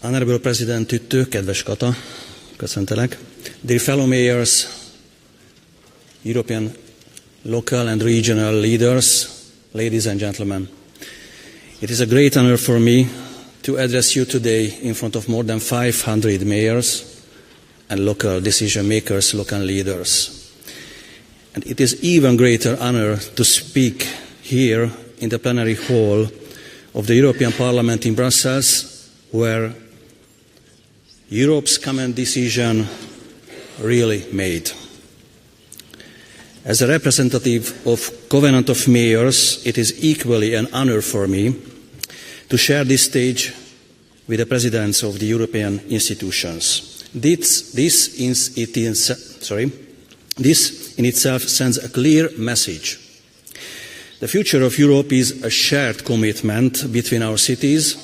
Honorable President Tüttő, kedves Kata, köszöntelek. Dear fellow mayors, European local and regional leaders, ladies and gentlemen. It is a great honor for me to address you today in front of more than 500 mayors and local decision makers, local leaders. And it is even greater honor to speak here in the plenary hall of the European Parliament in Brussels, where Europe's common decision really made. As a representative of Covenant of Mayors, it is equally an honor for me to share this stage with the presidents of the European institutions. This in itself sends a clear message. The future of Europe is a shared commitment between our cities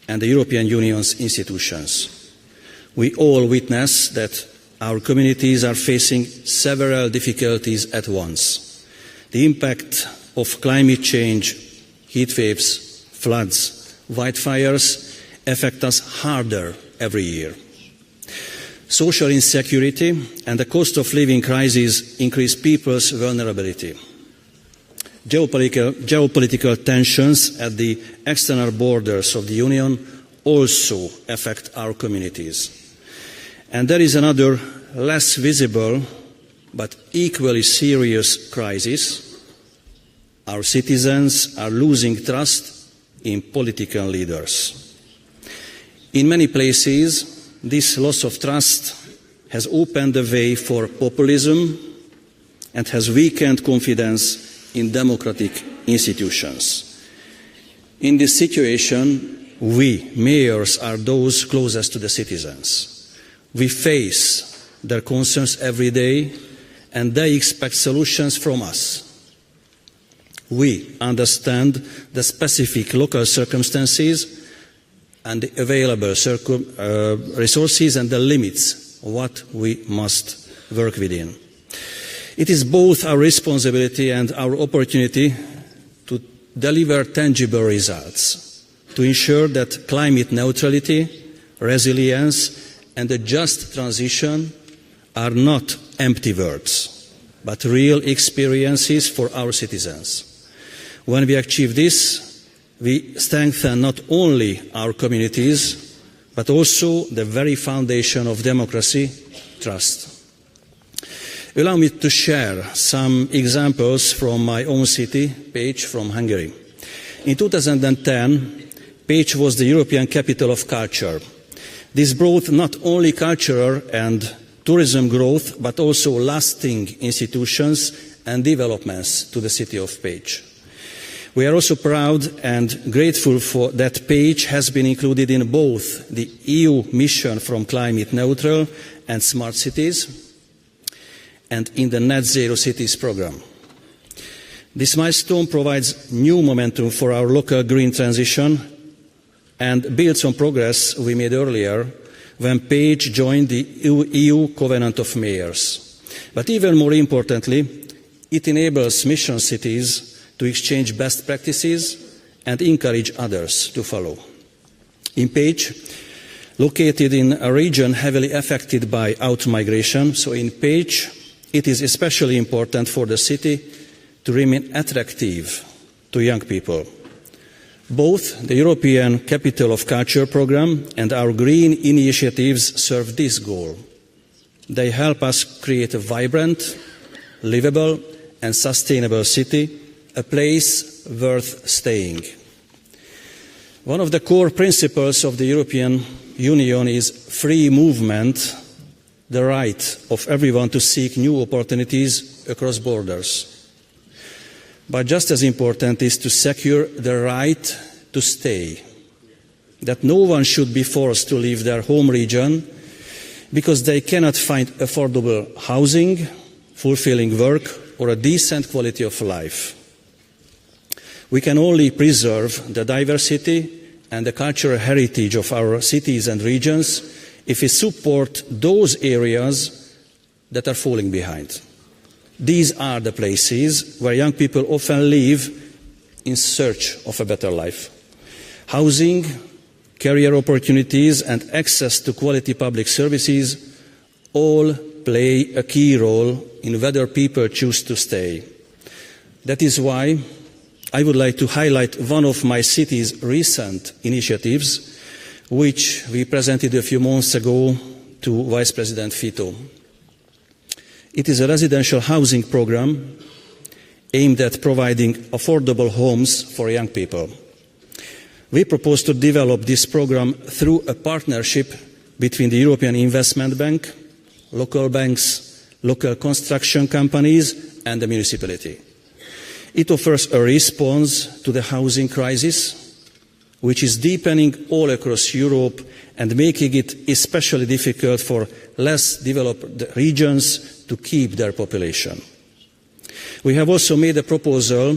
and the European Union's institutions. We all witness that our communities are facing several difficulties at once. The impact of climate change, heat waves, floods, wildfires affect us harder every year. Social insecurity and the cost of living crisis increase people's vulnerability. Geopolitical tensions at the external borders of the Union also affect our communities. And there is another less visible but equally serious crisis. Our citizens are losing trust in political leaders. In many places, this loss of trust has opened the way for populism and has weakened confidence in democratic institutions. In this situation, we, mayors, are those closest to the citizens. We face their concerns every day, and they expect solutions from us. We understand the specific local circumstances and the available resources and the limits of what we must work within. It is both our responsibility and our opportunity to deliver tangible results, to ensure that climate neutrality, resilience, and a just transition are not empty words, but real experiences for our citizens. When we achieve this, we strengthen not only our communities, but also the very foundation of democracy, trust. Allow me to share some examples from my own city, Pécs, from Hungary. In 2010, Pécs was the European Capital of Culture. This brought not only cultural and tourism growth, but also lasting institutions and developments to the city of Pécs. We are also proud and grateful for that Pécs has been included in both the EU mission from climate neutral and smart cities and in the Net Zero Cities program. This milestone provides new momentum for our local green transition and builds on progress we made earlier when Pécs joined the EU Covenant of Mayors. But even more importantly, it enables mission cities to exchange best practices and encourage others to follow. In Pécs, located in a region heavily affected by out-migration, so in Pécs, it is especially important for the city to remain attractive to young people. Both the European Capital of Culture program and our green initiatives serve this goal. They help us create a vibrant, livable and sustainable city, a place worth staying. One of the core principles of the European Union is free movement, the right of everyone to seek new opportunities across borders. But just as important is to secure the right to stay, that no one should be forced to leave their home region because they cannot find affordable housing, fulfilling work, or a decent quality of life. We can only preserve the diversity and the cultural heritage of our cities and regions if we support those areas that are falling behind. These are the places where young people often live in search of a better life. Housing, career opportunities and access to quality public services all play a key role in whether people choose to stay. That is why I would like to highlight one of my city's recent initiatives, which we presented a few months ago to Vice President Fito. It is a residential housing program aimed at providing affordable homes for young people. We propose to develop this program through a partnership between the European Investment Bank, local banks, local construction companies, and the municipality. It offers a response to the housing crisis, which is deepening all across Europe and making it especially difficult for less developed regions to keep their population. We have also made a proposal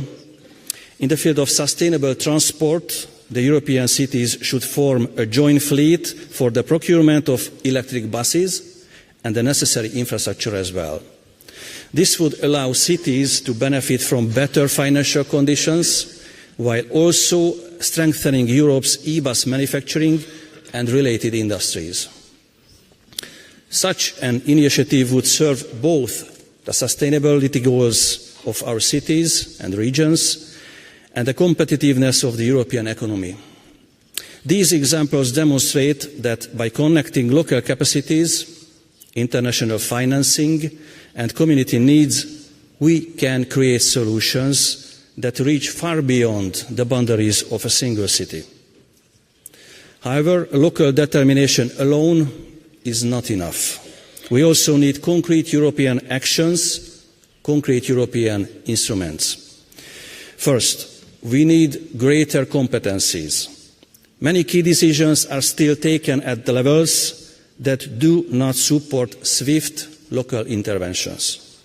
in the field of sustainable transport. The European cities should form a joint fleet for the procurement of electric buses and the necessary infrastructure as well. This would allow cities to benefit from better financial conditions while also strengthening Europe's e-bus manufacturing and related industries. Such an initiative would serve both the sustainability goals of our cities and regions and the competitiveness of the European economy. These examples demonstrate that by connecting local capacities, international financing, and community needs, we can create solutions that reach far beyond the boundaries of a single city. However, local determination alone is not enough. We also need concrete European actions, concrete European instruments. First, we need greater competencies. Many key decisions are still taken at the levels that do not support swift local interventions.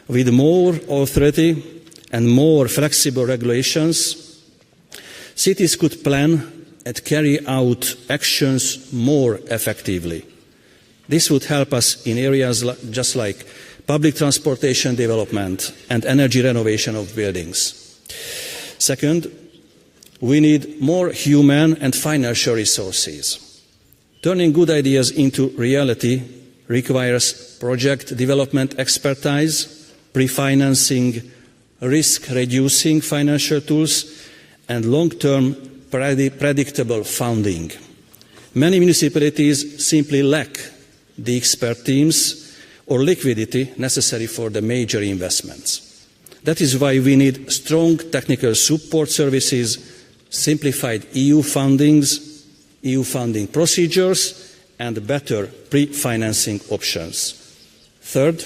With more authority and more flexible regulations, cities could plan and carry out actions more effectively. This would help us in areas just like public transportation development and energy renovation of buildings. Second, we need more human and financial resources. Turning good ideas into reality requires project development expertise, pre-financing, risk-reducing financial tools, and long-term predictable funding. Many municipalities simply lack the expert teams or liquidity necessary for the major investments. That is why we need strong technical support services, simplified EU funding procedures, and better pre-financing options. Third,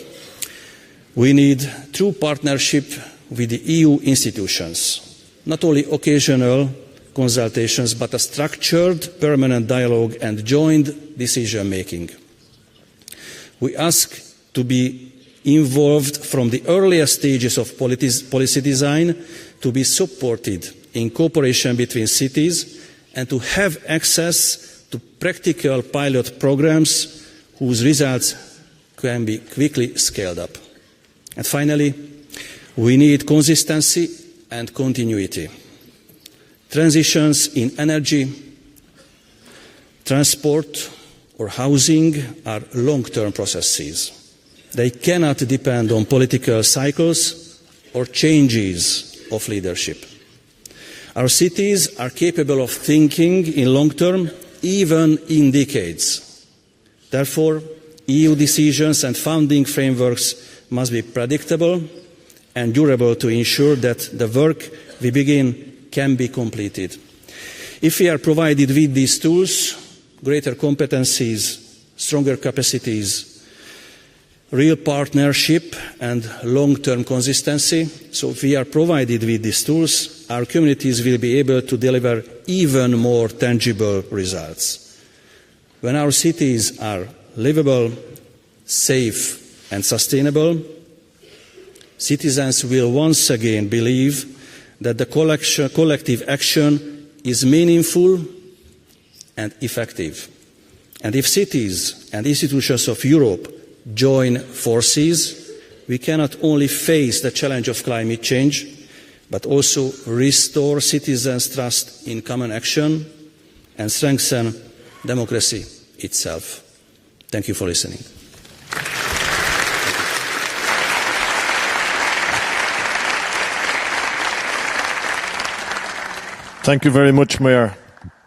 we need true partnership with the EU institutions, not only occasional consultations, but a structured, permanent dialogue and joint decision-making. We ask to be involved from the earliest stages of policy design, to be supported in cooperation between cities, and to have access to practical pilot programs whose results can be quickly scaled up. And finally, we need consistency and continuity. Transitions in energy, transport, or housing are long-term processes. They cannot depend on political cycles or changes of leadership. Our cities are capable of thinking in long term, even in decades. Therefore, EU decisions and funding frameworks must be predictable and durable to ensure that the work we begin can be completed. If we are provided with these tools, greater competencies, stronger capacities, real partnership and long-term consistency, so if we are provided with these tools, our communities will be able to deliver even more tangible results. When our cities are livable, safe and sustainable, citizens will once again believe that the collective action is meaningful and effective. And if cities and institutions of Europe join forces, we cannot only face the challenge of climate change, but also restore citizens' trust in common action and strengthen democracy itself. Thank you for listening. Thank you very much, Mayor.